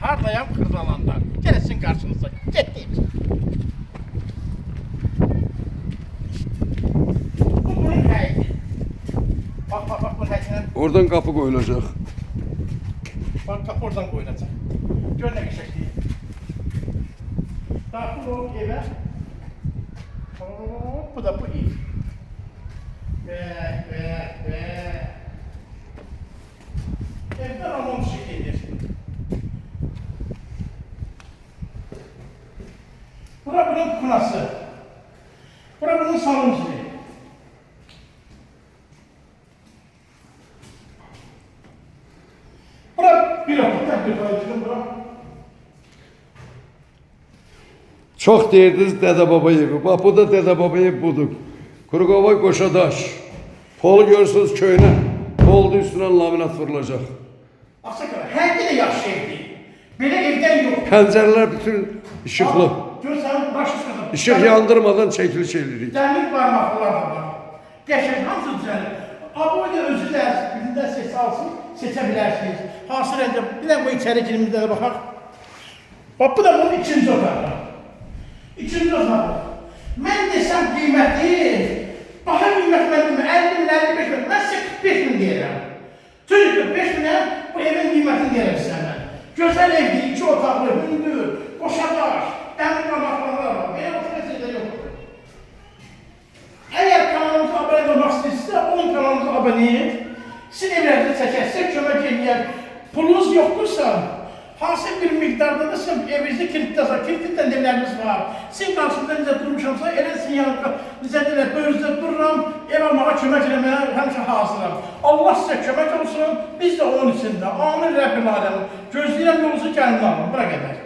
hardayam Kırdalanda. Gelsin karşınıza. Getdik. Bu bunun həyəti. Bak bunun həyətindən. Oradan kapı koyulacak. Bak kapı oradan koyulacaq. Gör nə qəşəngdir. Daxil ol evə. Bu da bu ev. Ve. Evden almam şekildir. Bura bunun kunası. Bura bunun salon zili. Bura bir okulda bir bayıcının bura. Çok deyirdiniz Dede Baba evi. Bak bu da Dede Baba evi budur. Kurukovay Koşadaş. Polu görürsünüz köyüne. Poldu üstüne laminat vurulacak. Aksakala, her de yaxşı evdir. Belə evdən yox. Pencereler bütün ışıklı. Görsən, baş üstə. Işık yandırmadan çekiliş edirik. Dəmir barmaqlar da var. Qəşəng, hamısı düzəlir. Aboyda özü də birindən ses alsın, seçə bilərsiniz. Hasır əncə, bir də bu içəri girimizdə də baxaq. Bax, bu da bunun ikinci otağı. İkinci otağı. Mən desəm qiyməti, baha qiymət mən demə, 50 min, 55 min, mən sizə 45 min deyirəm. Çünki 45 minə bu evin qiymətini deyirəm sizə mən. Gözəl evdir, 2 otaqlı, hündür, qoşadaş, dəmir barmaqları var. Belə oturasıyla yoxdur. Əgər kanalımıza abone olmaq istəyirsinizsə, onun kanalımıza abone et. Sizin evlərdə çəkərsə, kömək eləyər. Pulunuz yoxdursa, hansı bir miqdarda da sizin evinizdə kilitləsə, kilitlədən evləriniz var. Sizin qarşısında necə durmuşamsa, elə sizin yanında, necə deyilər, böyünüzdə dururam, ev almağa kömək eləməyə həmişə hazıram. Allah sizə kömək olsun, biz də onun içində. Amin Rəbbim aləm. Gözləyirəm yolunuzu gəlin alın, bura qədər.